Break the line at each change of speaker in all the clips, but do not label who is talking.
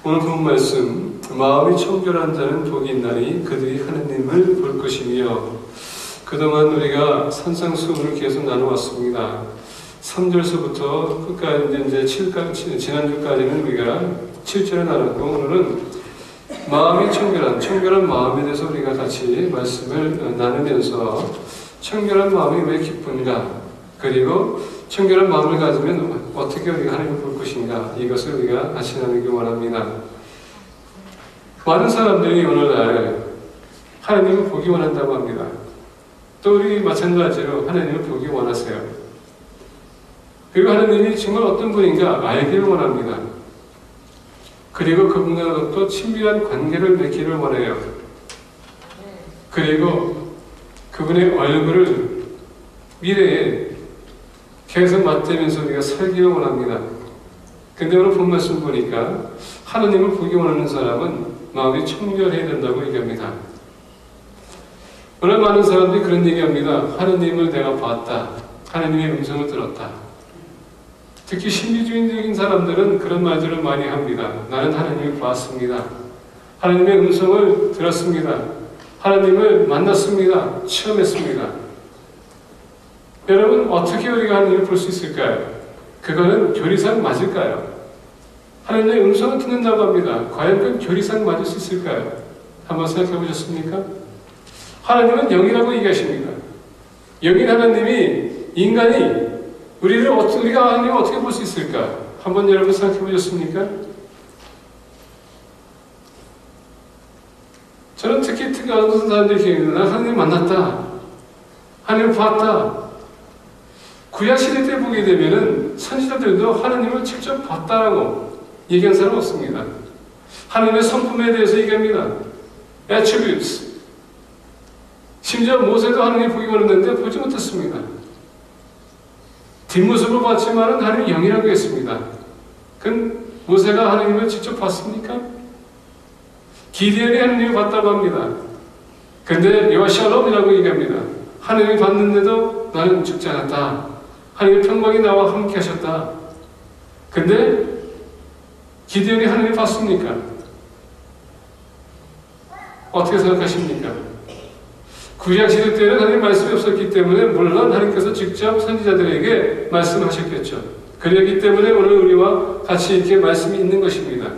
오늘 본 말씀, 마음이 청결한 자는 복이 있나니 그들이 하느님을 볼 것이며, 그동안 우리가 산상수훈을 계속 나눠왔습니다. 3절서부터 끝까지 이제 7까지, 지난주까지는 우리가 7절을 나눴고, 오늘은 마음이 청결한 마음에 대해서 우리가 같이 말씀을 나누면서 청결한 마음이 왜 기쁜가, 그리고 청결한 마음을 가지면 어떻게 우리가 하나님을 볼 것인가, 이것을 우리가 같이 나누기 원합니다. 많은 사람들이 오늘날 하나님을 보기 원한다고 합니다. 또 우리 마찬가지로 하나님을 보기 원하세요. 그리고 하나님이 정말 어떤 분인가 알기를 원합니다. 그리고 그분과 또 친밀한 관계를 맺기를 원해요. 그리고 그분의 얼굴을 미래에 계속 맞대면서 우리가 살기를 원합니다. 근데 오늘 본 말씀 보니까 하나님을 보기 원하는 사람은 마음이 청결해야 된다고 얘기합니다. 오늘 많은 사람들이 그런 얘기합니다. 하나님을 내가 봤다. 하나님의 음성을 들었다. 특히 신비주의적인 사람들은 그런 말들을 많이 합니다. 나는 하나님을 봤습니다. 하나님의 음성을 들었습니다. 하나님을 만났습니다. 체험했습니다. 여러분, 어떻게 우리가 하나님을 볼 수 있을까요? 그거는 교리상 맞을까요? 하나님의 음성을 듣는다고 합니다. 과연 그 교리상 맞을 수 있을까요? 한번 생각해 보셨습니까? 하나님은 영이라고 얘기하십니다. 영인 하나님이 인간이 우리가 하나님을 어떻게 볼 수 있을까? 한번 여러분 생각해 보셨습니까? 저는 특히 어떤 사람들이 얘기합니다. 난 하나님 만났다. 하나님을 봤다. 구약시대 때 보게 되면은 선지자들도 하나님을 직접 봤다라고 얘기한 사람 없습니다. 하나님의 성품에 대해서 얘기합니다. attributes. 심지어 모세도 하나님을 보기 원했는데 보지 못했습니다. 뒷모습을 봤지만은 하나님이 영이라고 했습니다. 그건 모세가 하나님을 직접 봤습니까? 기디언이 하나님을 봤다고 합니다. 근데 여호샬롬이라고 얘기합니다. 하나님을 봤는데도 나는 죽지 않았다. 하나님의 평강이 나와 함께 하셨다. 근데 기디언이 하나님을 봤습니까? 어떻게 생각하십니까? 구약시대 때는 하나님 말씀이 없었기 때문에 물론 하나님께서 직접 선지자들에게 말씀하셨겠죠. 그렇기 때문에 오늘 우리와 같이 이렇게 말씀이 있는 것입니다.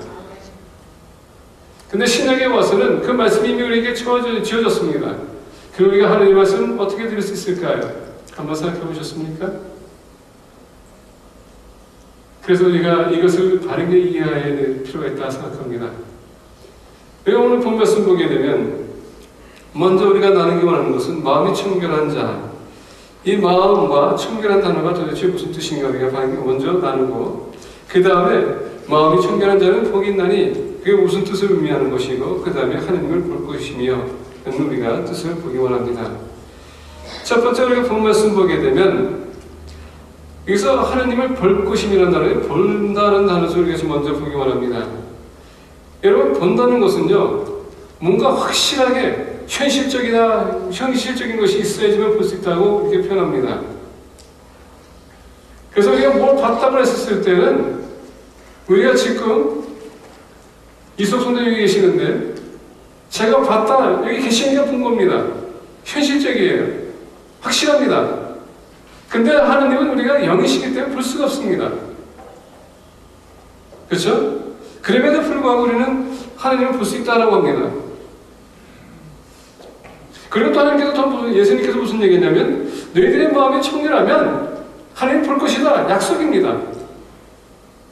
근데 신약에 와서는 그 말씀이 이미 우리에게 지어졌습니다. 그리고 우리가 하나님의 말씀 어떻게 들을 수 있을까요? 한번 생각해 보셨습니까? 그래서 우리가 이것을 바르게 이해해야 될 필요가 있다 생각합니다. 우리가 오늘 본 말씀 보게 되면 먼저 우리가 나누기 원하는 것은 마음이 청결한 자. 이 마음과 청결한 단어가 도대체 무슨 뜻인가 우리가 먼저 나누고, 그 다음에 마음이 청결한 자는 복이 있나니 그게 무슨 뜻을 의미하는 것이고, 그 다음에 하나님을 볼 것이며, 우리가 뜻을 보기 원합니다. 첫 번째 우리가 본 말씀 보게 되면 여기서 하나님을 볼 것임이라는 단어에 본다는 단어를 우리가 먼저 보기 원합니다. 여러분, 본다는 것은요, 뭔가 확실하게 현실적인 것이 있어야지만 볼 수 있다고 이렇게 표현합니다. 그래서 우리가 뭘 봤다고 했을 때는 우리가 지금 이석 선생님이 계시는데 제가 봤다, 여기 계시니까 본 겁니다. 현실적이에요. 확실합니다. 근데 하나님은 우리가 영이시기 때문에 볼 수가 없습니다. 그렇죠? 그럼에도 불구하고 우리는 하나님을 볼 수 있다라고 합니다. 그리고 또 하나님께서 예수님께서 무슨 얘기했냐면 너희들의 마음이 청결하면 하나님 볼 것이다. 약속입니다.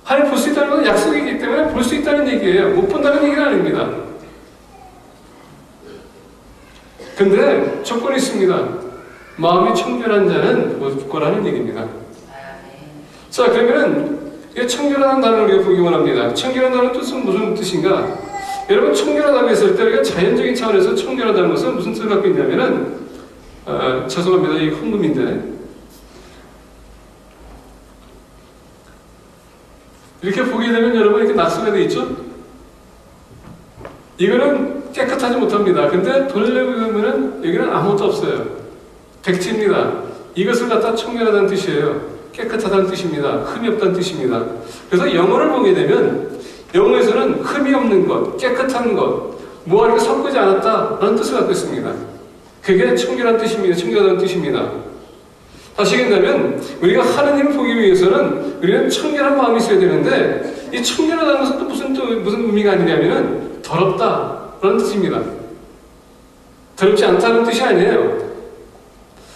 하나님 볼 수 있다는 것은 약속이기 때문에 볼 수 있다는 얘기예요. 못 본다는 얘기는 아닙니다. 근데 조건이 있습니다. 마음이 청결한 자는 볼 거라는 얘기입니다. 자, 그러면은 이 청결하다는 단어를 우리가 보기 원합니다. 청결하다는 뜻은 무슨 뜻인가? 여러분, 청결하다고 했을 때 우리가 자연적인 차원에서 청결하다는 것은 무슨 뜻을 갖고 있냐면은 죄송합니다. 이 헌금인데 이렇게 보게 되면 여러분 이렇게 낙서가 되어 있죠? 이거는 깨끗하지 못합니다. 근데 돌려보면은 여기는 아무것도 없어요. 백지입니다. 이것을 갖다 청결하다는 뜻이에요. 깨끗하다는 뜻입니다. 흠이 없다는 뜻입니다. 그래서 영어를 보게 되면 영어에서는 흠이 없는 것, 깨끗한 것, 뭐가 이렇게 섞이지 않았다라는 뜻을 갖고 있습니다. 그게 청결한 뜻입니다. 청결한 뜻입니다. 다시 얘기한다면 우리가 하나님을 보기 위해서는 우리는 청결한 마음이 있어야 되는데 이 청결하다는 것은 또 무슨 의미가 아니냐면은 더럽다라는 뜻입니다. 더럽지 않다는 뜻이 아니에요.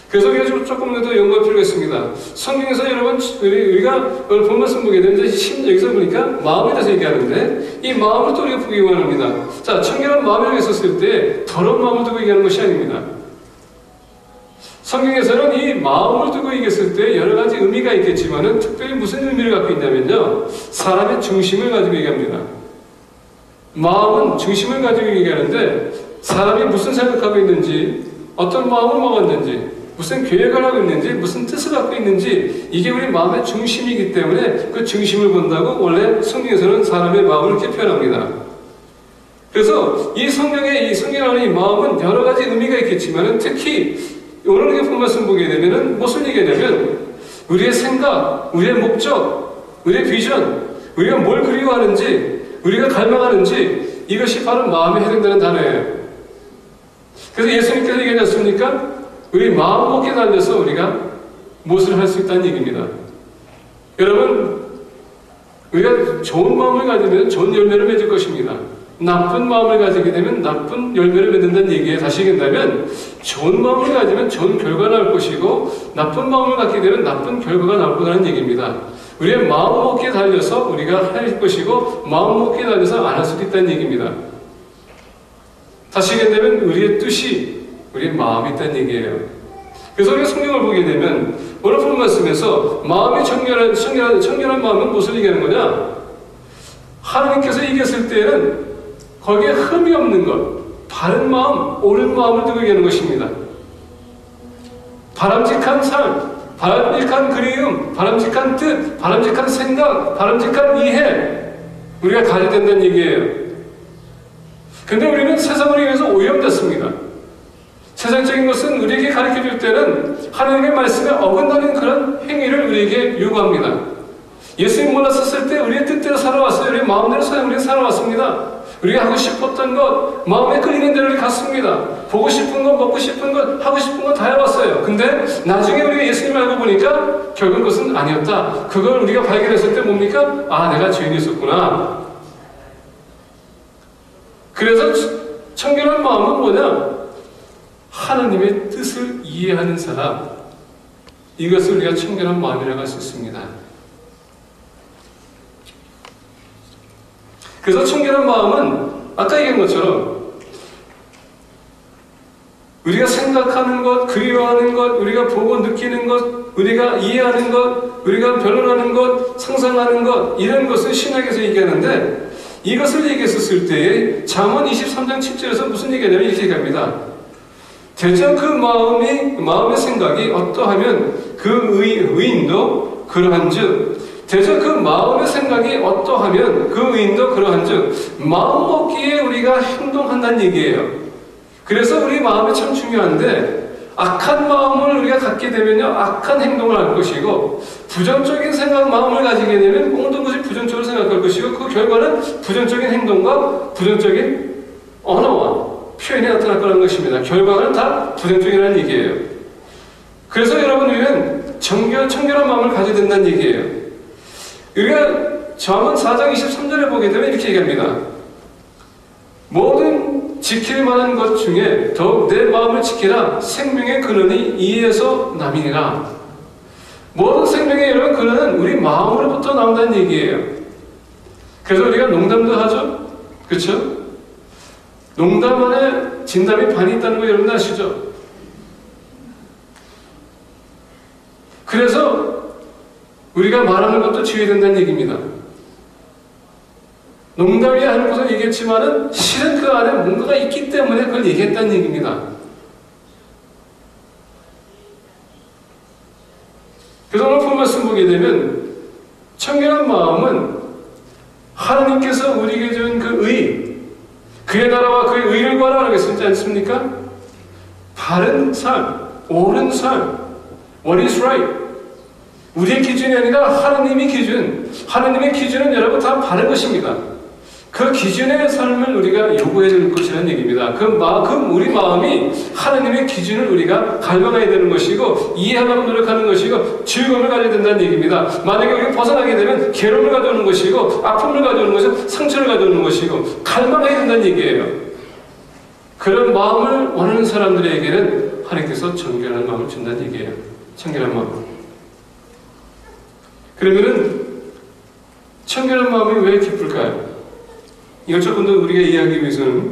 그래서 우리가 조금 더 연구할 필요가 있습니다. 성경에서 여러분 우리가 본 말씀 보게 되면 여기서 보니까 마음에 대해서 얘기하는데 이 마음을 또 우리가 보기 원합니다. 자, 청결한 마음이라고 했었을 때 더러운 마음을 두고 얘기하는 것이 아닙니다. 성경에서는 이 마음을 두고 얘기했을 때 여러 가지 의미가 있겠지만은 특별히 무슨 의미를 갖고 있냐면요. 사람의 중심을 가지고 얘기합니다. 마음은 중심을 가지고 얘기하는데 사람이 무슨 생각하고 있는지, 어떤 마음을 먹었는지, 무슨 계획을 하고 있는지, 무슨 뜻을 갖고 있는지 이게 우리 마음의 중심이기 때문에 그 중심을 본다고 원래 성경에서는 사람의 마음을 이렇게 표현합니다. 그래서 이 성경의 이 성경하는 이 마음은 여러 가지 의미가 있겠지만은 특히 오늘 이렇게 본 말씀 보게 되면은 무슨 얘기냐면 우리의 생각, 우리의 목적, 우리의 비전, 우리가 뭘 그리워하는지, 우리가 갈망하는지 이것이 바로 마음에 해당되는 단어예요. 그래서 예수님께서 얘기하지 않습니까? 우리 마음 먹기에 달려서 우리가 무엇을 할 수 있다는 얘기입니다. 여러분, 우리가 좋은 마음을 가지면 좋은 열매를 맺을 것입니다. 나쁜 마음을 가지게 되면 나쁜 열매를 맺는다는 얘기에 다시 얘기한다면 좋은 마음을 가지면 좋은 결과가 나올 것이고 나쁜 마음을 갖게 되면 나쁜 결과가 나올 거라는 얘기입니다. 우리의 마음 먹기에 달려서 우리가 할 것이고 마음 먹기에 달려서 안 할 수도 있다는 얘기입니다. 다시 얘기한다면 우리의 뜻이 우리의 마음이 있다는 얘기예요. 그래서 우리가 성경을 보게 되면 오늘 본 말씀에서 마음이 청결한 마음은 무엇을 얘기하는 거냐? 하나님께서 얘기했을 때에는 거기에 흠이 없는 것, 바른 마음, 옳은 마음을 두고 얘기하는 것입니다. 바람직한 삶, 바람직한 그리움, 바람직한 뜻, 바람직한 생각, 바람직한 이해 우리가 가져야 된다는 얘기예요. 근데 우리는 세상을 위해서 오염됐습니다. 세상적인 것은 우리에게 가르쳐 줄 때는 하나님의 말씀에 어긋나는 그런 행위를 우리에게 요구합니다. 예수님 몰랐었을 때 우리의 뜻대로 살아왔어요. 우리의 마음대로 우리가 살아왔습니다. 우리가 하고 싶었던 것, 마음에 끌리는 대로 갔습니다. 보고 싶은 것, 먹고 싶은 것, 하고 싶은 것 다 해왔어요. 근데 나중에 우리가 예수님을 알고 보니까 결국 그것은 아니었다. 그걸 우리가 발견했을 때 뭡니까? 아, 내가 죄인이었구나. 그래서 청결한 마음은 뭐냐? 하나님의 뜻을 이해하는 사람, 이것을 우리가 청결한 마음이라고 할 수 있습니다. 그래서 청결한 마음은 아까 얘기한 것처럼 우리가 생각하는 것, 그리워하는 것, 우리가 보고 느끼는 것, 우리가 이해하는 것, 우리가 변론하는 것, 상상하는 것, 이런 것을 신학에서 얘기하는데 이것을 얘기했었을 때에 잠언 23장 7절에서 무슨 얘기냐면 이렇게 얘기합니다. 대전 그 마음의 생각이 어떠하면 그 의인도 그러한즉 대저 그 마음의 생각이 어떠하면 그 의인도 그러한즉 마음 먹기에 우리가 행동한다는 얘기예요. 그래서 우리 마음이 참 중요한데 악한 마음을 우리가 갖게 되면요 악한 행동을 할 것이고 부정적인 마음을 가지게 되면 모든 것이 부정적으로 생각할 것이고 그 결과는 부정적인 행동과 부정적인 언어와 표현이 나타날 거라는 것입니다. 결과는 다 부정적이라는 얘기예요. 그래서 여러분 우리는 청결한 마음을 가져야 된다는 얘기예요. 우리가 잠언 4장 23절에 보게 되면 이렇게 얘기합니다. 모든 지킬 만한 것 중에 더욱 내 마음을 지키라. 생명의 근원이 이에서 남이니라. 모든 생명의 여러분 근원은 우리 마음으로부터 나온다는 얘기예요. 그래서 우리가 농담도 하죠. 그렇죠? 농담 안에 진담이 반이 있다는 거 여러분 아시죠? 그래서 우리가 말하는 것도 지어야 된다는 얘기입니다. 농담이 하는 것을 얘기했지만은 실은 그 안에 뭔가가 있기 때문에 그걸 얘기했다는 얘기입니다. 그래서 오늘 본 말씀 보게 되면 청결한 마음은 하나님께서 우리에게 준 그 의, 그의 나라와 그의 의를 구하라고 했지 않습니까? 바른 삶, 옳은 삶, what is right. 우리의 기준이 아니라 하나님의 기준. 하나님의 기준은 여러분 다 바른 것입니다. 그 기준의 삶을 우리가 요구해야 될 것이라는 얘기입니다. 우리 마음이 하나님의 기준을 우리가 갈망해야 되는 것이고 이해하려고 노력하는 것이고 즐거움을 가져야 된다는 얘기입니다. 만약에 우리가 벗어나게 되면 괴로움을 가져오는 것이고 아픔을 가져오는 것이고 상처를 가져오는 것이고 갈망해야 된다는 얘기예요. 그런 마음을 원하는 사람들에게는 하나님께서 정결한 마음을 준다는 얘기예요. 정결한 마음. 그러면은 정결한 마음이 왜 기쁠까요? 이걸 조금 더 우리가 이해하기 위해서는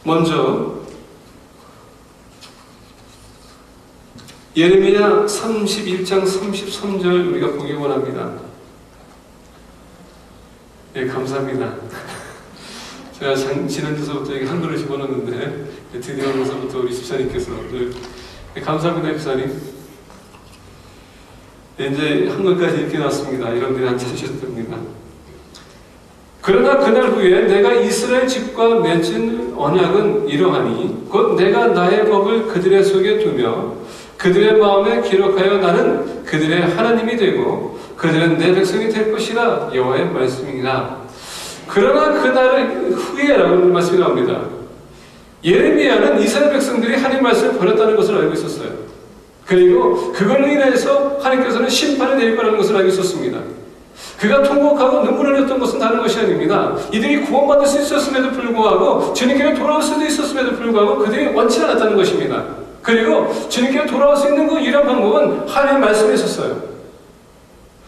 먼저 예레미야 31장 33절 우리가 보기 원합니다. 예, 감사합니다. 제가 지난주서부터 한글을 집어넣었는데 드디어 오늘서부터 우리 집사님께서 감사합니다, 집사님. 이제 한글까지 이렇게 나왔습니다. 여러분들이 안 찾으셔도 됩니다. 그러나 그날 후에 내가 이스라엘 집과 맺은 언약은 이러하니 곧 내가 나의 법을 그들의 속에 두며 그들의 마음에 기록하여 나는 그들의 하나님이 되고 그들은 내 백성이 될 것이라 여호와의 말씀이니라. 그러나 그날 후에라고 말씀이 나옵니다. 예레미야는 이스라엘 백성들이 하나님 말씀을 버렸다는 것을 알고 있었어요. 그리고 그걸로 인해서 하나님께서는 심판을 내릴 거라는 것을 알고 있었습니다. 그가 통곡하고 눈물을 흘렸던 것은 다른 것이 아닙니다. 이들이 구원받을 수 있었음에도 불구하고 주님께로 돌아올 수도 있었음에도 불구하고 그들이 원치 않았다는 것입니다. 그리고 주님께로 돌아올 수 있는 그 유일한 방법은 하나님의 말씀에 있었어요.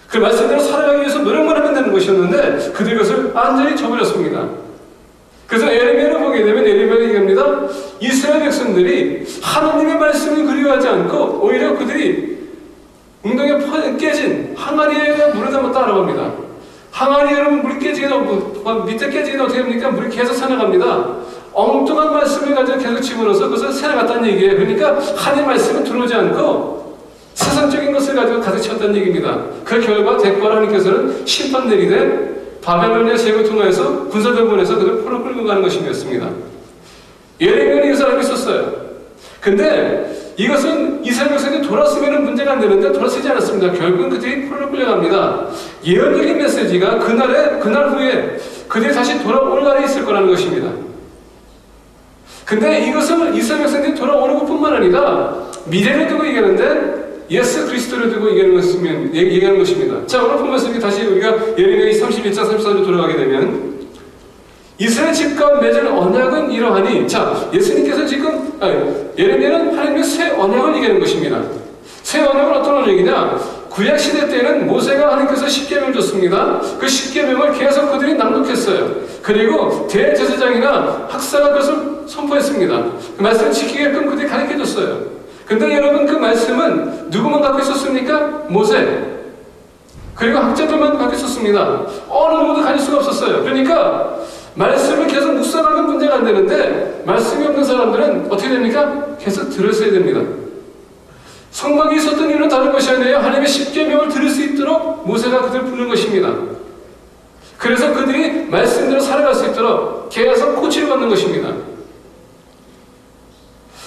그 말씀대로 살아가기 위해서 노력만 하면 되는 것이었는데 그들이 그것을 완전히 저버렸습니다. 그래서 예레미야를 보게 되면 예레미야가 얘기합니다. 이스라엘 백성들이 하나님의 말씀을 그리워하지 않고 오히려 그들이 웅덩이에 깨진 항아리에 물을 담아 따라갑니다. 항아리 여러분 물이 깨지게 되면 밑에 깨지게 되면 어떻게 됩니까? 물이 계속 새나갑니다. 엉뚱한 말씀을 가지고 계속 집어넣어서 그것을 새나갔다는 얘기예요. 그러니까 하나님의 말씀은 들어오지 않고 세상적인 것을 가지고 가득 채웠다는 얘기입니다. 그 결과 대가로 하나님께서는 심판 내리되 바벨론의 제국을 통해서 군사들 보내서 그들 포로 끌고 가는 것이었습니다. 예레미야는 이것을 알고 있었어요. 근데 이것은 이스라엘 백성이 돌아서면 문제가 안 되는데 돌아서지 않았습니다. 결국은 그들이 포로로 끌려갑니다. 예언적인 메시지가 그날 후에 그들이 다시 돌아올 날이 있을 거라는 것입니다. 근데 이것은 이스라엘 백성들이 돌아오는 것뿐만 아니라 미래를 두고 얘기하는데 예수 그리스도를 두고 얘기하는 것입니다. 자, 오늘 본 말씀이 다시 우리가 예레미야 31장 34절로 돌아가게 되면 이스라엘 집과 맺은 언약은 이러하니 자, 예수님께서 지금 예레미야는 하나님의 새 언약을 얘기하는 것입니다. 새 언약은 어떤 언약이냐? 구약 시대 때는 모세가 하나님께서 십계명을 줬습니다. 그 십계명을 계속 그들이 낭독했어요. 그리고 대제사장이나 학사가 그것을 선포했습니다. 그 말씀을 지키게끔 그들이 가르쳐줬어요. 근데 여러분 그 말씀은 누구만 갖고 있었습니까? 모세. 그리고 학자들만 갖고 있었습니다. 어느 누구도 가질 수가 없었어요. 그러니까 말씀을 계속 묵상하면 문제가 안 되는데 말씀이 없는 사람들은 어떻게 됩니까? 계속 들었어야 됩니다. 성막이 있었던 이유는 다른 것이 아니에요. 하나님의 십계명을 들을 수 있도록 모세가 그들을 부른 것입니다. 그래서 그들이 말씀대로 살아갈 수 있도록 계속 코치를 받는 것입니다.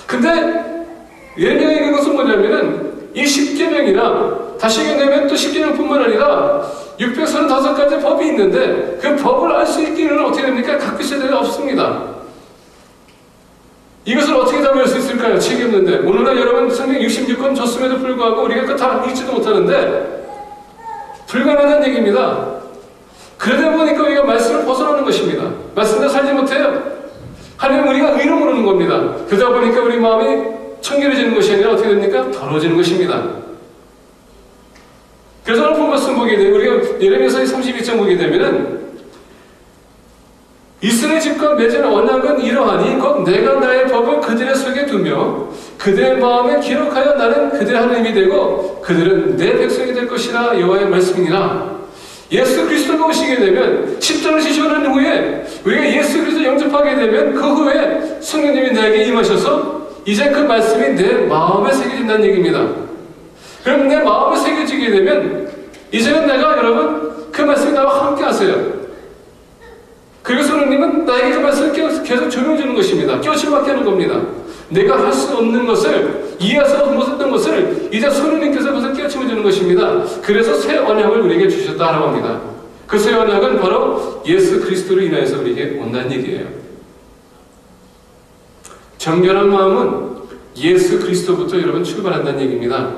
근데 예레미야가 얘기한 것은 뭐냐면은 이 십계명이나 다시 얘기하면 또 십계명뿐만 아니라 635가지 법이 있는데 그 법을 알 수 있기는 어떻게 됩니까? 갖고 있어야 되는 없습니다. 이것을 어떻게 다 배울 수 있을까요? 책이 없는데 오늘날 여러분 성경 66권 줬음에도 불구하고 우리가 그거 다 읽지도 못하는데 불가능한 얘기입니다. 그러다 보니까 우리가 말씀을 벗어나는 것입니다. 말씀대로 살지 못해요. 하나님 우리가 의로 모르는 겁니다. 그러다 보니까 우리 마음이 청결해지는 것이 아니라 어떻게 됩니까? 더러워지는 것입니다. 그래서 오늘 본 말씀 보게 되면 우리가 예레미야서 32장 보게 되면은 이스라엘 집과 맺은 언약은 이러하니 곧 내가 나의 법을 그들의 속에 두며 그들의 마음에 기록하여 나는 그들의 하나님이 되고 그들은 내 백성이 될 것이라 여호와의 말씀이니라. 예수 그리스도가 오시게 되면 십자가를 지시고 난 후에 우리가 예수 그리스도 영접하게 되면 그 후에 성령님이 나에게 임하셔서 이제 그 말씀이 내 마음에 새겨진다는 얘기입니다. 그럼 내 마음에 새겨지게 되면 이제는 내가 여러분 그 말씀이 나와 함께 하세요. 그리고 성령님은 나에게 그 말씀을 계속 적용해주는 것입니다. 깨우침받게 하는 겁니다. 내가 할 수 없는 것을 이해해서 못했던 것을 이제 성령님께서 그것을 깨우침해주는 것입니다. 그래서 새 언약을 우리에게 주셨다라고 합니다. 그 새 언약은 바로 예수 그리스도로 인하여서 우리에게 온다는 얘기예요. 정결한 마음은 예수 그리스도부터 여러분 출발한다는 얘기입니다.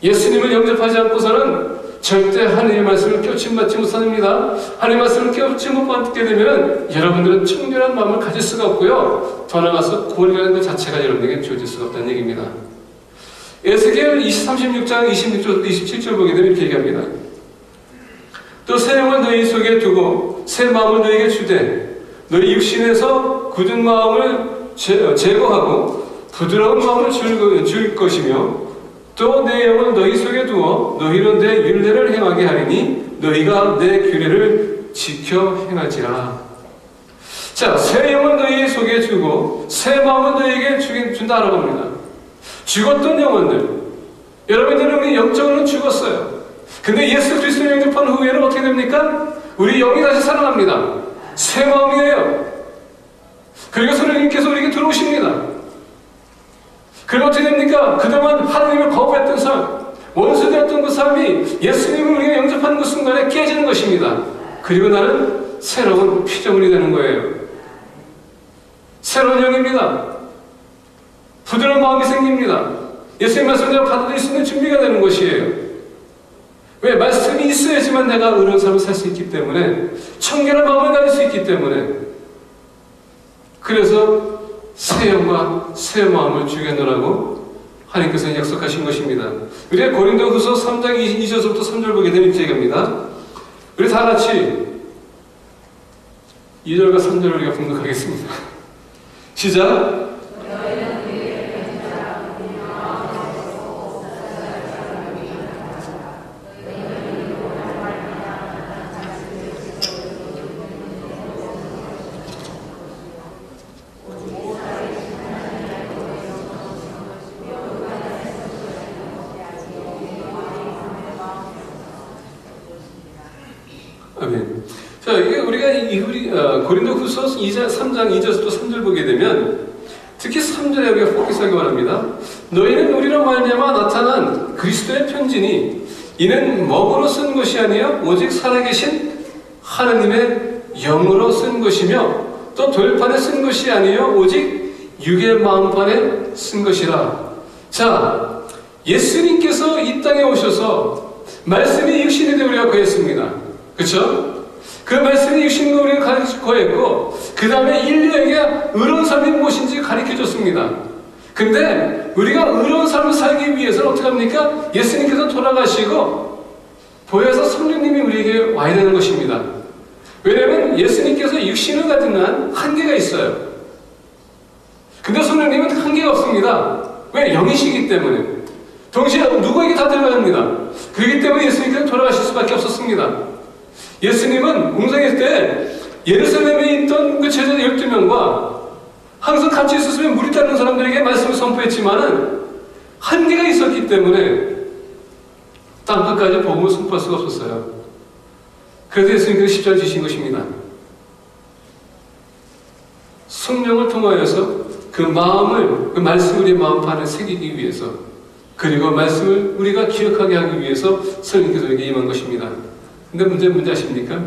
예수님을 영접하지 않고서는 절대 하나님의 말씀을 깨우침받지 못합니다. 하나님의 말씀을 깨우침 못 받게 되면 여러분들은 청결한 마음을 가질 수가 없고요. 더 나아가서 구원이라는 것 자체가 여러분에게 주어질 수가 없다는 얘기입니다. 에스겔 36장 26절 27절 보게 되면 이렇게 얘기합니다. 또 새 영을 너희 속에 두고 새 마음을 너희에게 주되 너희 육신에서 굳은 마음을 제거하고 부드러운 마음을 줄 것이며 또 내 영을 너희 속에 두어 너희로 내 율례를 행하게 하리니 너희가 내 규례를 지켜 행하지라. 자, 새 영을 너희 속에 주고 새 마음을 너희에게 준다라고 합니다. 죽었던 영혼들, 여러분들은 영적으로는 죽었어요. 근데 예수 그리스도를 영접한 후에는 어떻게 됩니까? 우리 영이 다시 살아납니다. 새 마음이에요. 그리고 성령님께서 우리에게 들어오십니다. 그리고 어떻게 됩니까? 그동안 하나님을 거부했던 삶, 원수되었던 그 삶이 예수님을 우리가 영접하는 그 순간에 깨지는 것입니다. 그리고 나는 새로운 피조물이 되는 거예요. 새로운 영입니다. 부드러운 마음이 생깁니다. 예수님 말씀대로 받아들일 수 있는 준비가 되는 것이에요. 왜? 말씀이 있어야지만 내가 의로운 삶을 살 수 있기 때문에, 청결한 마음을 가질 수 있기 때문에, 그래서 새 영과 새 마음을 주겠노라고 하나님께서 약속하신 것입니다. 우리가 고린도후서 3장 2절부터 3절 보게 되면 이렇게 얘기합니다. 우리 다 같이 2절과 3절을 우리가 봉독하겠습니다. 시작! 아멘. 자, 이게 우리가 고린도후서 3장 2절부터 3절 보게 되면 특히 3절에 우리가 포커스하기 원합니다. 너희는 우리로 말미암아 나타난 그리스도의 편지니 이는 먹으로 쓴 것이 아니요 오직 살아계신 하나님의 영으로 쓴 것이며 또 돌판에 쓴 것이 아니요 오직 육의 마음판에 쓴 것이라. 자, 예수님께서 이 땅에 오셔서 말씀이 육신이 되어 우리가 거했습니다. 그렇죠? 그 말씀이 육신으로 우리가 거했고 그 다음에 인류에게 의로운 삶이 무엇인지 가르쳐줬습니다. 근데 우리가 의로운 삶을 살기 위해서는 어떻게 합니까? 예수님께서 돌아가시고 보혜사 성령님이 우리에게 와야 되는 것입니다. 왜냐하면 예수님께서 육신을 가진 한 한계가 있어요. 근데 성령님은 한계가 없습니다. 왜? 영이시기 때문에. 동시에 누구에게 다 들어갑니다. 그렇기 때문에 예수님께서 돌아가실 수밖에 없었습니다. 예수님은 공생일 때 예루살렘에 있던 그 제자 12명과 항상 같이 있었으면 물이 따르는 사람들에게 말씀을 선포했지만은 한계가 있었기 때문에 땅끝까지 복음을 선포할 수가 없었어요. 그래서 예수님께서 십자가를 지신 것입니다. 성령을 통하여서 그 마음을, 그 말씀을 우리의 마음판에 새기기 위해서, 그리고 말씀을 우리가 기억하게 하기 위해서 성령께서 우리에게 임한 것입니다. 근데 문제 아십니까?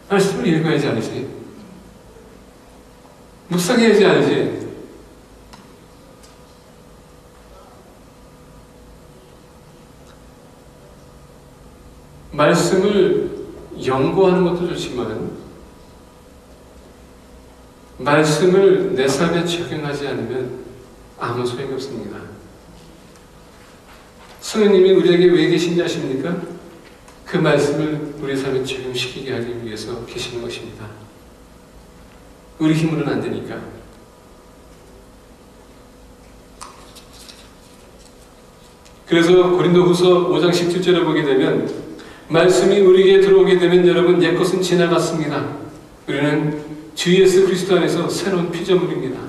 말씀을 읽어야지 알지. 묵상해야지 알지. 말씀을 연구하는 것도 좋지만 말씀을 내 삶에 적용하지 않으면 아무 소용이 없습니다. 성령님이 우리에게 왜 계신지 아십니까? 그 말씀을 우리 삶에 적용시키게 하기 위해서 계시는 것입니다. 우리 힘으로는 안 되니까. 그래서 고린도후서 5장 17절에 보게 되면 말씀이 우리에게 들어오게 되면 여러분 옛것은 지나갔습니다. 우리는 주 예수 그리스도 안에서 새로운 피조물입니다.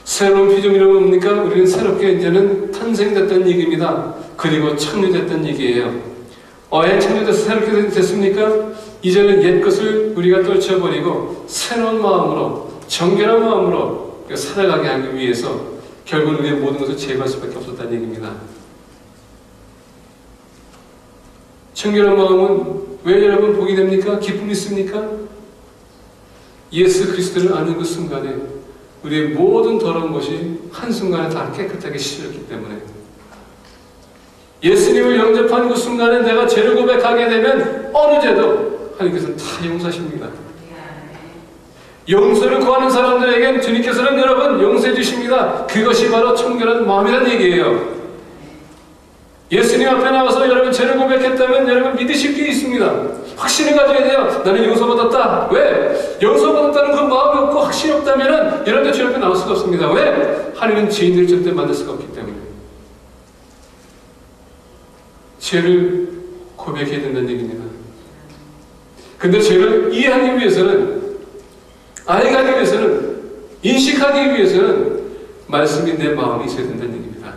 새로운 피조물이란 뭡니까? 우리는 새롭게 이제는 탄생됐다는 얘기입니다. 그리고 창조됐다는 얘기예요. 왜 창조돼서 새롭게 됐습니까? 이제는 옛것을 우리가 떨쳐버리고 새로운 마음으로, 정결한 마음으로 살아가게 하기 위해서 결국 우리의 모든 것을 제거할 수밖에 없었다는 얘기입니다. 청결한 마음은 왜 여러분 복이 됩니까? 기쁨이 있습니까? 예수 그리스도를 아는 그 순간에 우리의 모든 더러운 것이 한순간에 다 깨끗하게 씻어졌기 때문에, 예수님을 영접한 그 순간에 내가 죄를 고백하게 되면 어느 죄도 하나님께서는 다 용서하십니다. 용서를 구하는 사람들에겐 주님께서는 여러분 용서해 주십니다. 그것이 바로 청결한 마음이라는 얘기예요. 예수님 앞에 나와서 여러분 죄를 고백했다면 여러분 믿으실 게 있습니다. 확신을 가져야 돼요. 나는 용서받았다. 왜? 용서받았다는 그 마음이 없고 확신이 없다면 여러분들 주 앞에 나올 수가 없습니다. 왜? 하나님은 죄인들을 절대 만날 수가 없기 때문에. 죄를 고백해야 된다는 얘기입니다. 근데 죄를 이해하기 위해서는, 알아가기 위해서는, 인식하기 위해서는 말씀이 내 마음에 있어야 된다는 얘기입니다.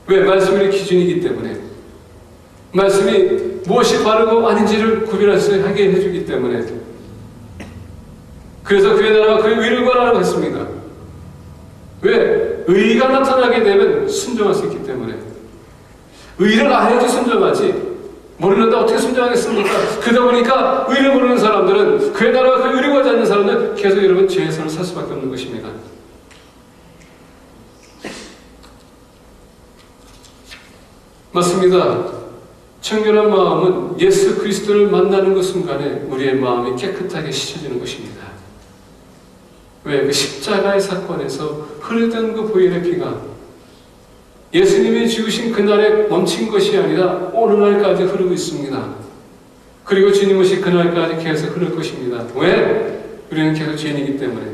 왜? 말씀이 기준이기 때문에. 말씀이 무엇이 바르고 아닌지를 구별할 수 있게 해주기 때문에. 그래서 그의 나라와 그의 의를 구하라고 했습니다. 왜? 의가 나타나게 되면 순종할 수 있기 때문에. 의를 알아야지 순종하지. 모르는데 어떻게 순종하겠습니까? 그러다 보니까 의를 모르는 사람들은, 그의 나라와 그의 의를 구하지 않는 사람들은 계속 여러분 죄의 삶을 살 수밖에 없는 것입니다. 맞습니다. 청결한 마음은 예수 그리스도를 만나는 그 순간에 우리의 마음이 깨끗하게 씻어지는 것입니다. 왜? 그 십자가의 사건에서 흐르던 그 보혈의 피가 예수님이 죽으신 그날에 멈춘 것이 아니라 오늘날까지 흐르고 있습니다. 그리고 주님 오실 그날까지 계속 흐를 것입니다. 왜? 우리는 계속 죄인이기 때문에.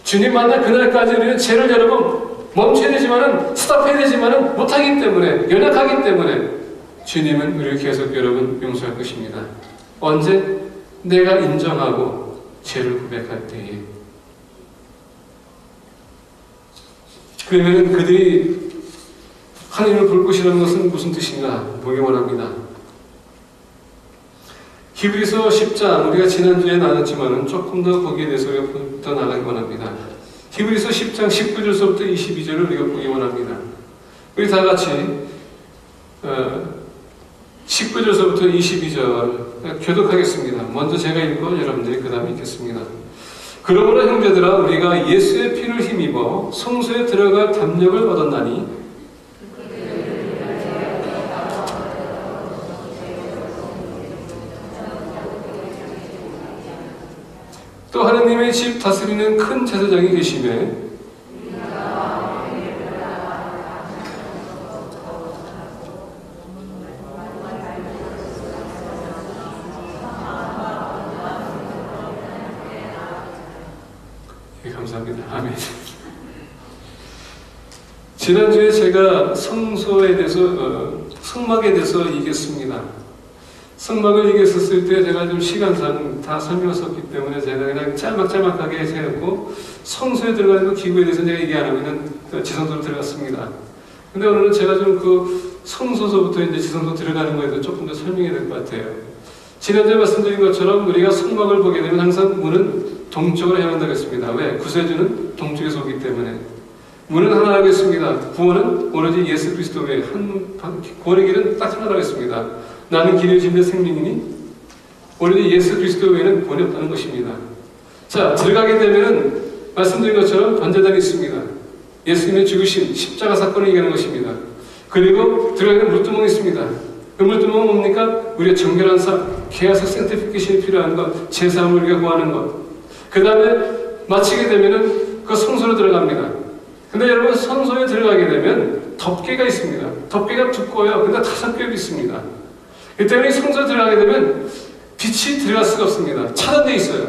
주님 만날 그날까지 우리는 죄를 여러분 멈춰야 되지만은, 스탑해야 되지만은 못하기 때문에, 연약하기 때문에 주님은 우리를 계속 여러분 용서할 것입니다. 언제? 내가 인정하고 죄를 고백할 때에. 그러면 그들이 하나님을 볼 것이라는 것은 무슨 뜻인가 보기 원합니다. 히브리서 10장, 우리가 지난주에 나눴지만은 조금 더 거기에 대해서 우리가 더 나가기 원합니다. 히브리서 10장 19절서부터 22절을 우리가 보기 원합니다. 우리 다 같이 19절서부터 22절 교독하겠습니다. 먼저 제가 읽고 여러분들이 그 다음에 읽겠습니다. 그러므로 형제들아, 우리가 예수의 피를 힘입어 성소에 들어갈 담력을 얻었나니 또 하나님의 집 다스리는 큰 제사장이 계시매 감사합니다. 아멘. 지난주에 제가 성소에 대해서 성막에 대해서 얘기했습니다. 성막을 얘기했었을 때 제가 좀 시간상 다 설명할 수 없기 때문에 제가 그냥 짤막짤막하게 해놓고 성소에 들어가는 그 기구에 대해서 제가 얘기 안 하고 있는 지성소로 들어갔습니다. 근데 오늘은 제가 좀 그 성소서부터 이제 지성소 들어가는 거에 대해서 조금 더 설명해야 될 것 같아요. 지난주에 말씀드린 것처럼 우리가 성막을 보게 되면 항상 문은 동쪽으로 향한다고 했습니다. 왜? 구세주는 동쪽에서 오기 때문에. 문은 하나라고 했습니다. 구원은 오로지 예수 그리스도 외에 구원의 길은 딱 하나라고 했습니다. 나는 길이 진리 생명이니 오로지 예수 그리스도 외에는 구원이 없다는 것입니다. 자, 들어가게 되면은 말씀드린 것처럼 번제단이 있습니다. 예수님의 죽으신 십자가 사건을 얘기하는 것입니다. 그리고 들어가는 물두멍이 있습니다. 그 물두멍은 뭡니까? 우리의 정결한 삶, 계속 센티피케이션이 필요한 것, 제사함을 우리가 구하는 것. 그 다음에 마치게 되면은 그 성소로 들어갑니다. 근데 여러분, 성소에 들어가게 되면 덮개가 있습니다. 덮개가 두꺼워요. 근데 5겹이 있습니다. 이 때문에 성소에 들어가게 되면 빛이 들어갈 수가 없습니다. 차단되어 있어요.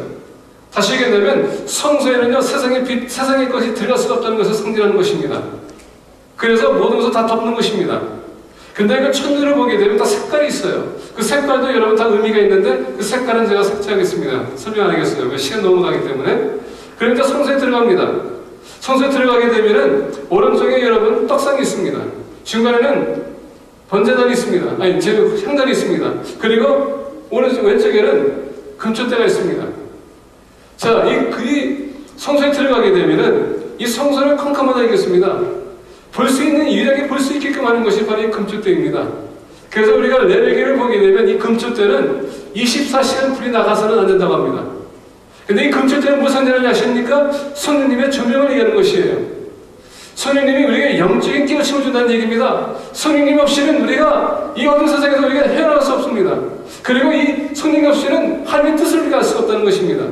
다시 얘기하면 성소에는요, 세상의 빛, 세상의 것이 들어갈 수가 없다는 것을 상징하는 것입니다. 그래서 모든 것을 다 덮는 것입니다. 근데 그 천주를 보게 되면 다 색깔이 있어요. 그 색깔도 여러분 다 의미가 있는데 그 색깔은 제가 삭제하겠습니다. 설명 안 하겠어요. 시간 너무 가기 때문에. 그러니까 성소에 들어갑니다. 성소에 들어가게 되면은 오른쪽에 여러분 떡상이 있습니다. 중간에는 번제단이 있습니다. 아니, 향단이 있습니다. 그리고 오른쪽 왼쪽에는 금초대가 있습니다. 자, 이 성소에 들어가게 되면은 이 성소를 캄캄하다 하겠습니다. 볼 수 있는, 유일하게 볼 수 있게끔 하는 것이 바로 이 금초대입니다. 그래서 우리가 레위기를 보게 되면 이 금초대는 24시간 불이 나가서는 안 된다고 합니다. 근데 이 금초대는 무슨 일을 하십니까? 성령님의 조명을 얘기하는 것이에요. 성령님이 우리에게 영적인 깨우침을 준다는 얘기입니다. 성령님 없이는 우리가 이 어두운 세상에서 우리가 헤어나갈 수 없습니다. 그리고 이 성령 없이는 하나님의 뜻을 우리가 알 수가 없다는 것입니다.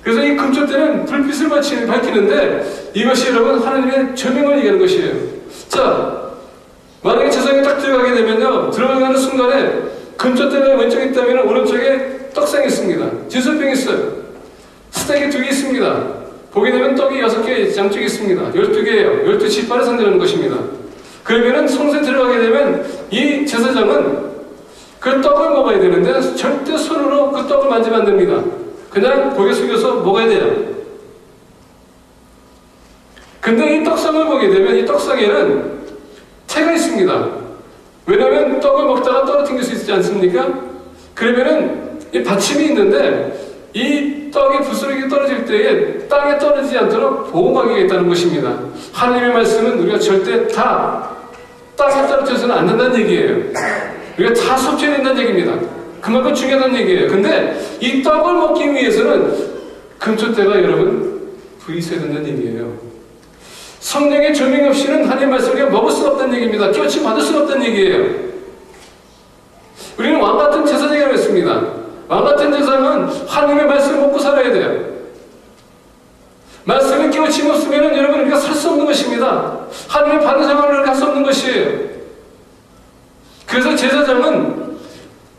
그래서 이 금초대는 불빛을 밝히는데 이것이 여러분 하나님의 조명을 얘기하는 것이에요. 자, 만약에 세상에 딱 들어가게 되면요, 들어가는 순간에 금초대가 왼쪽에 있다면 오른쪽에 떡상이 있습니다. 진설병이 있어요. 스테이크 2개 있습니다. 보게 되면 떡이 6개 양쪽에 있습니다. 12개예요. 12지파를 상징하는 것입니다. 그러면은 성소에 들어가게 되면 이 제사장은 그 떡을 먹어야 되는데 절대 손으로 그 떡을 만지면 안 됩니다. 그냥 고개 숙여서 먹어야 돼요. 근데 이 떡상을 보게 되면 이 떡상에는 태가 있습니다. 왜냐하면 떡을 먹다가 떨어뜨릴 수 있지 않습니까? 그러면은 이 받침이 있는데 이 떡이 부스러기 떨어질 때에 땅에 떨어지지 않도록 보호막이가 있다는 것입니다. 하나님의 말씀은 우리가 절대 다 땅에 떨어져서는 안 된다는 얘기예요. 우리가 다 섭취해야 된다는 얘기입니다. 그만큼 중요하다는 얘기예요. 근데 이 떡을 먹기 위해서는 금초대가 여러분 있어야 된다는 얘기예요. 성령의 조명 없이는 하나님의 말씀을 먹을 수 없다는 얘기입니다. 깨우침 받을 수 없다는 얘기예요. 우리는 왕같은 제사장이라고 했습니다. 왕같은 제사장은 하나님의 말씀을 먹고 살아야 돼요. 말씀에 깨우침이 없으면 여러분 우리가 살 수 없는 것입니다. 하나님의 바른 생활을 할 수 없는 것이에요. 그래서 제사장은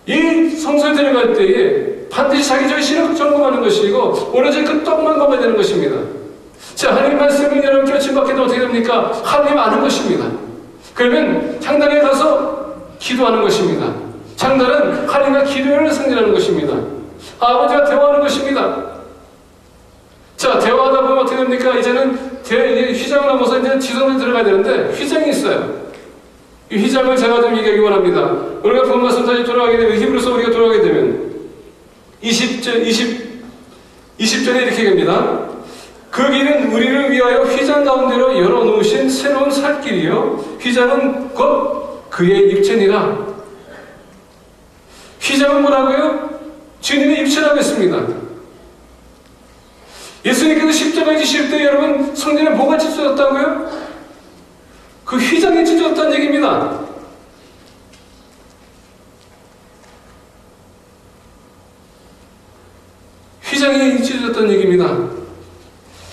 이 성소에 들어갈 때에 반드시 자기 자신을 점검하는 것이고 오로지 그 떡만 먹어야 되는 것입니다. 자, 하나님 말씀을 여러분 깨우침 받게 되면 어떻게 됩니까? 하나님 아는 것입니다. 그러면 창단에 가서 기도하는 것입니다. 창단은 하나님과 기도를 상징하는 것입니다. 아버지와 대화하는 것입니다. 자, 대화하다 보면 어떻게 됩니까? 이제는 휘장을 넘어서 이제 지성에 들어가야 되는데 휘장이 있어요. 이 휘장을 제가 좀 얘기하기 원합니다. 우리가 본 말씀 다시 돌아가게 되면 히브리서 우리가 돌아가게 되면 20절에 이렇게 됩니다. 그 길은 우리를 위하여 휘장 가운데로 열어놓으신 새로운 살 길이요 휘장은 곧 그의 육체니라. 휘장은 뭐라고요? 주님의 육체라고 했습니다. 예수님께서 십자가에 지실 때 여러분 성전에 뭐가 찢어졌다고요? 그 휘장이 찢어졌다는 얘기입니다. 휘장이 찢어졌다는 얘기입니다.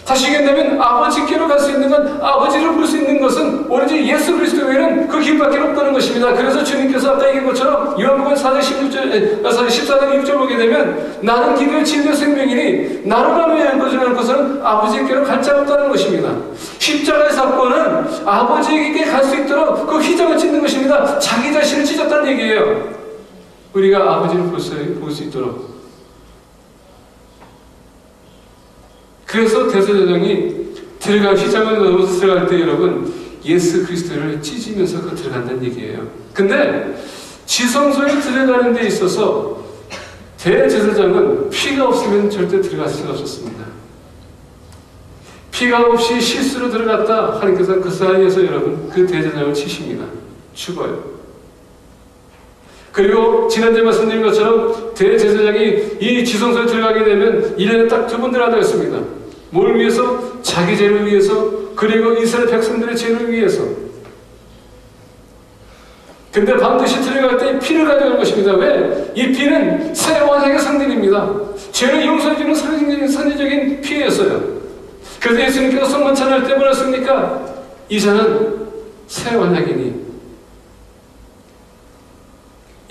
다시 얘기한다면 아버지께로 갈 수 있는 건, 아버지를 볼 수 있는 것은 오로지 예수 그리스도 외에는 그 길밖에 없다는 것입니다. 그래서 주님께서 아까 얘기한 것처럼 요한복음 4장 14장 6절 보게 되면 나는 길이요 진리요 생명이니 나로 말미암아 거절하는 것은 아버지께로 갈 자가 없다는 것입니다. 십자가의 사건은 아버지에게 갈 수 있도록 그 휘장을 찢는 것입니다. 자기 자신을 찢었다는 얘기예요. 우리가 아버지를 볼 수 있도록. 그래서 대제사장이 들어갈 휘장을 넘어서 들어갈 때 여러분 예수 그리스도를 찢으면서 그 들어간다는 얘기예요. 근데 지성소에 들어가는 데 있어서 대제사장은 피가 없으면 절대 들어갈 수가 없었습니다. 피가 없이 실수로 들어갔다 하나님께서 그 사이에서 여러분 그 대제사장을 치십니다. 죽어요. 그리고 지난주에 말씀드린 것처럼 대제사장이 이 지성소에 들어가게 되면 1년에 딱 2번 들어가야 했습니다. 뭘 위해서? 자기 죄를 위해서, 그리고 이스라엘 백성들의 죄를 위해서. 근데 반드시 들어갈 때 피를 가져가는 것입니다. 왜? 이 피는 새 언약의 상징입니다. 죄를 용서해주는 선지적인 피였어요. 그래서 예수님께서 성만찬할 때 뭐라 했습니까? 이 잔은 새 언약이니.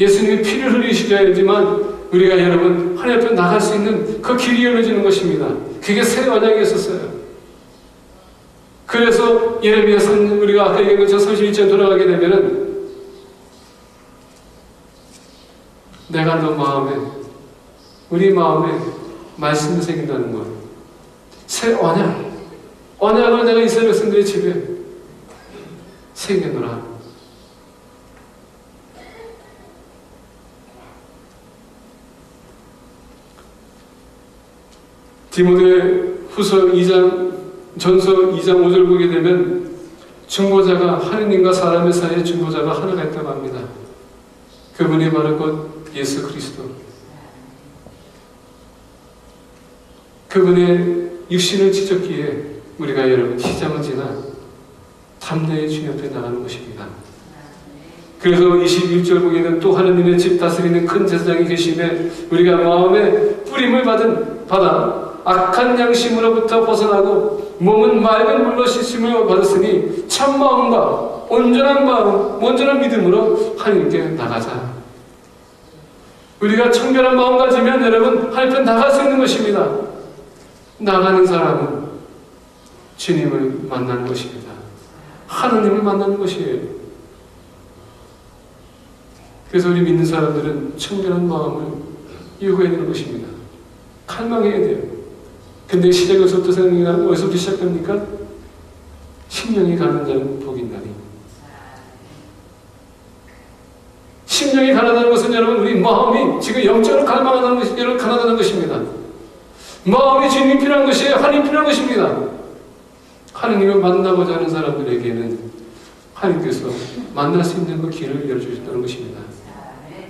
예수님이 피를 흘리셔야지만 우리가 여러분 하나님 앞에 나갈 수 있는 그 길이 열려지는 것입니다. 그게 새 언약이었었어요. 그래서 예레미야 우리가 아까 얘기한 것처럼 31장 돌아가게 되면은 내가 너 마음에 우리 마음에 말씀이 생긴다는 것. 새 언약을 내가 이스라엘 백성들의 집에 새겨놓으라. 디모데후서 2장 전서 2장 5절 보게 되면 중보자가 하느님과 사람의 사이에 중보자가 하나가 있다고 합니다. 그분이 바로 곧 예수 그리스도. 그분의 육신을 지졌기에 우리가 여러분 시장을 지나 담대히 주님 앞에 나가는 것입니다. 그래서 21절 보기에는 또 하나님의 집 다스리는 큰 제사장이 계시매 우리가 마음에 뿌림을 받아 악한 양심으로부터 벗어나고 몸은 맑은 물로 씻음을 받았으니 참 마음과 온전한 믿음으로 하나님께 나가자. 우리가 청결한 마음 가지면 여러분 하나님 나갈 수 있는 것입니다. 나가는 사람은 주님을 만나는 것입니다. 하나님을 만나는 것이에요. 그래서 우리 믿는 사람들은 청결한 마음을 요구해야 되는 것입니다. 갈망해야 돼요. 근데 시작이 어디서부터 시작합니까? 심령이 가는 자는 복이 있나니. 심령이 가난하다는 것은 여러분 우리 마음이 지금 영적으로 갈망하는 것이 여러분 가난하다는 것입니다. 마음이 주님이 필요한 것이에요. 하나님 필요한 것입니다. 하나님을 만나고자 하는 사람들에게는 하나님께서 만날 수 있는 그 길을 열어주셨다는 것입니다.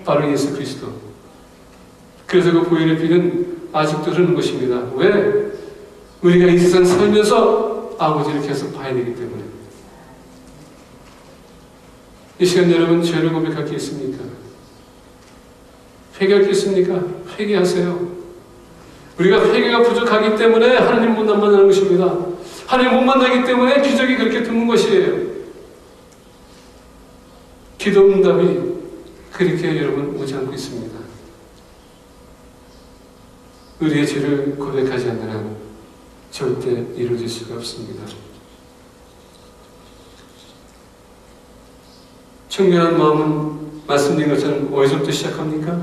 바로 예수 그리스도. 그래서 그 보혈의 피는 아직도 흐르는 것입니다. 왜? 우리가 이 세상 살면서 아버지를 계속 봐야 되기 때문에. 이 시간 여러분 죄를 고백할 게 있습니까? 회개할 게 있습니까? 회개하세요. 우리가 회개가 부족하기 때문에 하나님 못 만나는 것입니다. 하나님 못 만나기 때문에 기적이 그렇게 드문 것이에요. 기도 응답이 그렇게 여러분 오지 않고 있습니다. 우리의 죄를 고백하지 않는 한 절대 이루어질 수가 없습니다. 청결한 마음은 말씀드린 것처럼 어디서부터 시작합니까?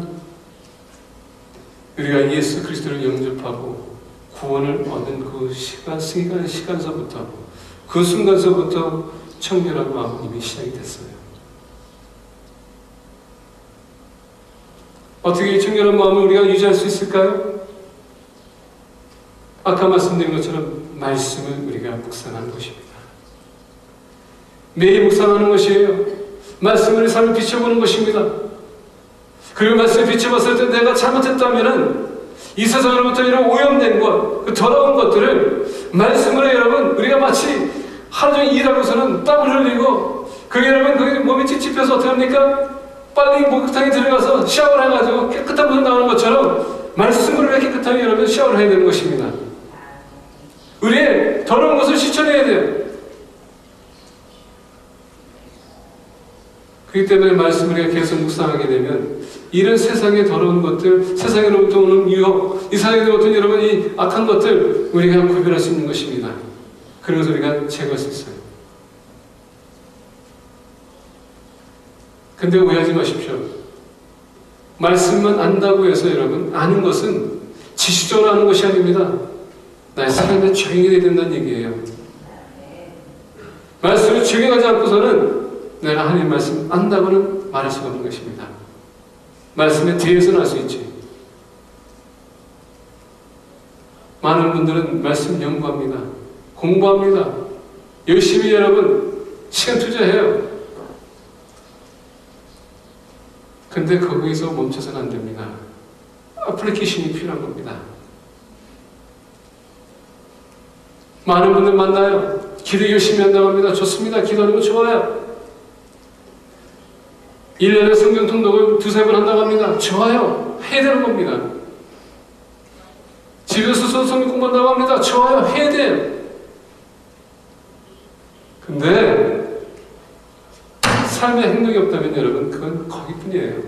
우리가 예수 그리스도를 영접하고 구원을 얻은 그 시간서부터 그 순간서부터 청결한 마음은 이미 시작이 됐어요. 어떻게 이 청결한 마음을 우리가 유지할 수 있을까요? 아까 말씀드린 것처럼 말씀을 우리가 묵상하는 것입니다. 매일 묵상하는 것이에요. 말씀을 삶을 비춰보는 것입니다. 그리고 말씀을 비춰봤을 때 내가 잘못했다면은 이 세상으로부터 이런 오염된 것, 그 더러운 것들을 말씀으로 여러분 우리가 마치 하루 종일 일하고서는 땀을 흘리고 그게 여러분 그게 몸이 찝찝해서 어떻게 합니까? 빨리 목욕탕에 들어가서 샤워를 해가지고 깨끗한 물 나오는 것처럼 말씀으로 왜 깨끗하게 여러분 샤워를 해야 되는 것입니다. 우리의 더러운 것을 씻어내야 돼요. 그렇기 때문에 말씀을 우리가 계속 묵상하게 되면 이런 세상의 더러운 것들, 세상으로부터 오는 유혹, 이 세상으로부터 여러분 이 악한 것들 우리가 구별할 수 있는 것입니다. 그런 것을 우리가 제거할 수 있어요. 근데 오해하지 마십시오. 말씀만 안다고 해서 여러분 아는 것은 지식적으로 아는 것이 아닙니다. 나의 삶에 적용이 된다는 얘기예요. 말씀을 적용하지 않고서는 내가 하나님 말씀 안다고는 말할 수가 없는 것입니다. 말씀에 대해서는 알 수 있지. 많은 분들은 말씀 연구합니다. 공부합니다. 열심히 여러분 시간 투자해요. 근데 거기서 멈춰서는 안 됩니다. 애플리케이션이 필요한 겁니다. 많은 분들 만나요. 기도 열심히 한다고 합니다. 좋습니다. 기도하는 거 좋아요. 1년에 성경 통독을 2-3번 한다고 합니다. 좋아요. 해야 되는 겁니다. 집에서 성경 공부한다고 합니다. 좋아요. 해야 돼요. 근데 삶의 행동이 없다면 여러분 그건 거기뿐이에요.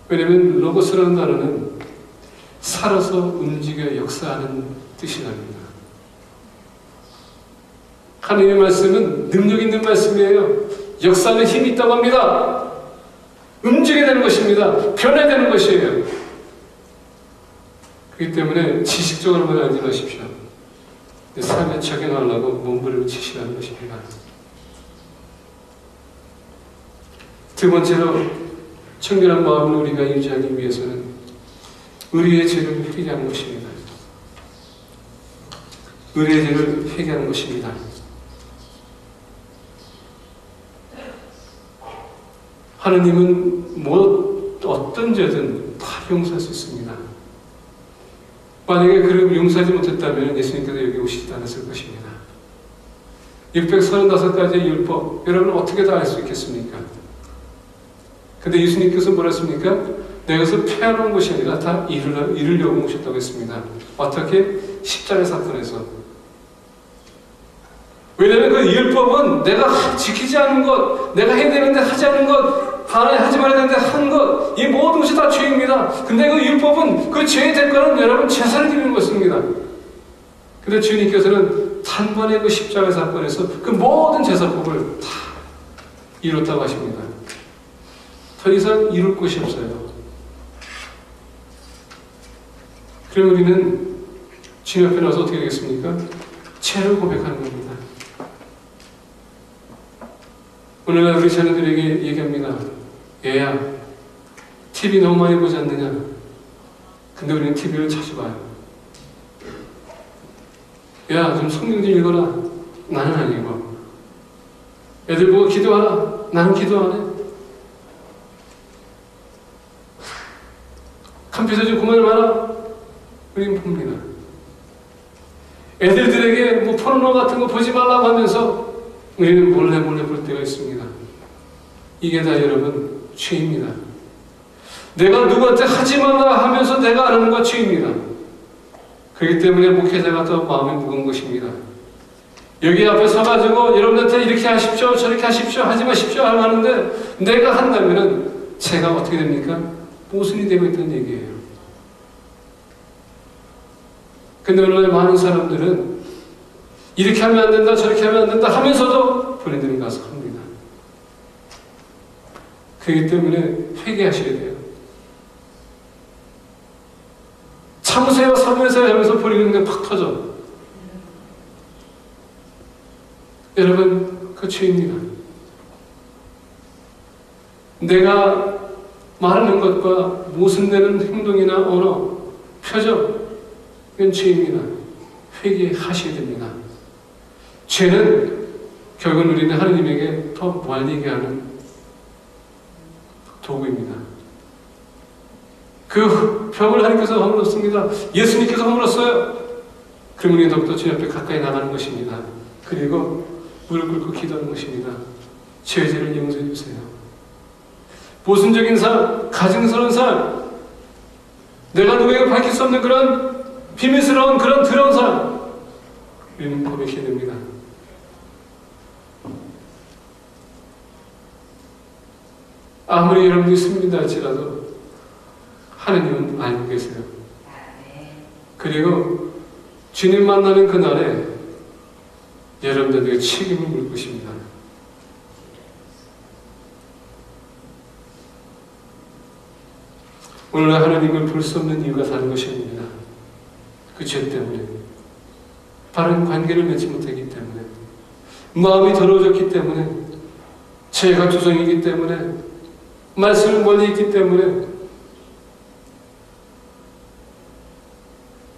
왜냐하면 로고스라는 단어는 살아서 움직여 역사하는 뜻이랍니다. 하나님의 말씀은 능력 있는 말씀이에요. 역사하는 힘이 있다고 합니다. 움직여야 되는 것입니다. 변해야 되는 것이에요. 그렇기 때문에 지식적으로만 알지 마십시오. 삶에 적용하려고 몸부림을 치시라는 것입니다. 두 번째로 청결한 마음을 우리가 유지하기 위해서는 우리의 죄를 회개하는 것입니다. 우리의 죄를 회개하는 것입니다. 하느님은 어떤 죄든 다 용서할 수 있습니다. 만약에 그를 용서하지 못했다면 예수님께서 여기 오시지 않았을 것입니다. 635가지의 율법, 여러분 어떻게 다 알 수 있겠습니까? 근데 예수님께서 뭐라 했습니까? 내가 그것을 폐하는 것이 아니라 다 이루려고 오셨다고 했습니다. 어떻게? 십자가 사건에서. 왜냐하면 그 율법은 내가 지키지 않은 것, 내가 해야 되는데 하지 않은 것, 하지 말아야 되는데 한 것, 이 모든 것이 다 죄입니다. 근데 그 율법은 그 죄의 대가는 여러분 제사를 드리는 것입니다. 근데 주님께서는 단번에 그 십자가 사건에서 그 모든 제사법을 다 이뤘다고 하십니다. 더 이상 이룰 곳이 없어요. 그럼 우리는 주님 앞에 나와서 어떻게 되겠습니까? 죄를 고백하는 겁니다. 오늘날 우리 자녀들에게 얘기합니다. 얘야, TV 너무 많이 보지 않느냐? 근데 우리는 TV를 자주 봐요. 야, 좀 성경 좀 읽어라. 나는 안 읽어. 애들 보고 기도하라. 나는 기도 안 해. 컴퓨터 좀 그만 봐라. 우리는 봅니다. 애들에게 뭐 포르노 같은 거 보지 말라고 하면서 우리는 몰래 볼 때가 있습니다. 이게 다 여러분 죄입니다. 내가 누구한테 하지 말라 하면서 내가 안 하는 건 죄입니다. 그렇기 때문에 목회자가 더 마음이 무거운 것입니다. 여기 앞에 서가지고 여러분한테 이렇게 하십시오, 저렇게 하십시오, 하지 마십시오 하는데 내가 한다면은 제가 어떻게 됩니까? 모순이 되고 있다는 얘기예요. 근데 오늘 많은 사람들은 이렇게 하면 안 된다, 저렇게 하면 안 된다 하면서도 본인들은 가서 합니다. 그렇기 때문에 회개하셔야 돼요. 참으세요, 사모하세요 하면서 본인은 그냥 팍 터져. 여러분, 그 죄입니다. 내가 말하는 것과 모순되는 행동이나 언어, 표정, 이건 죄입니다. 회개하셔야 됩니다. 죄는 결국은 우리는 하나님에게 더 멀리게 하는 도구입니다. 그 벽을 하나님께서 허물었습니다. 예수님께서 허물었어요. 그럼 우리는 더욱더 주님 앞에 가까이 나가는 것입니다. 그리고 무릎 꿇고 기도하는 것입니다. 죄를 용서해 주세요. 모순적인 삶, 가증스러운 삶, 내가 누구에게 밝힐 수 없는 그런 비밀스러운 그런 더러운 삶, 우리는 고백해야 됩니다. 아무리 여러분들이 숨긴다 할지라도 하느님은 알고 계세요. 그리고 주님 만나는 그날에 여러분들에게 책임을 물 것입니다. 오늘날 하나님을 볼 수 없는 이유가 다른 것이 아닙니다. 그 죄 때문에, 바른 관계를 맺지 못했기 때문에, 마음이 더러워졌기 때문에, 죄가 투성이기 때문에, 말씀을 멀리 있기 때문에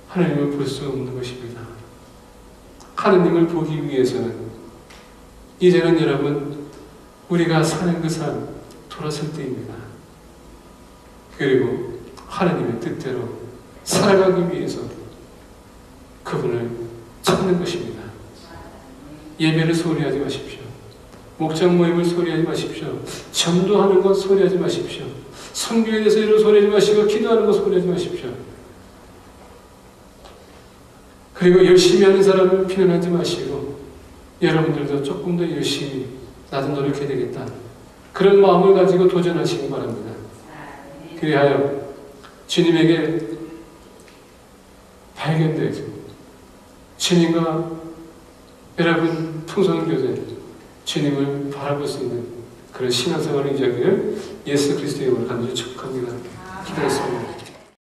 하나님을 볼 수 없는 것입니다. 하나님을 보기 위해서는 이제는 여러분 우리가 사는 그 삶 돌아설 때입니다. 그리고 하나님의 뜻대로 살아가기 위해서 그분을 찾는 것입니다. 예배를 소홀히 하지 마십시오. 목장 모임을 소홀히 하지 마십시오. 전도하는 것 소홀히 하지 마십시오. 선교에 대해서 이런 소홀히 하지 마시고 기도하는 것 소홀히 하지 마십시오. 그리고 열심히 하는 사람을 비난하지 마시고 여러분들도 조금 더 열심히 나도 노력해야 되겠다. 그런 마음을 가지고 도전하시기 바랍니다. 그리하여 주님에게 발견되죠. 주님과 여러분 풍성교제, 주님을 바라볼 수 있는 그런 신앙생활을 이야기를 예수 그리스도의 이름으로 간절히 축복합니다. 기도했습니다.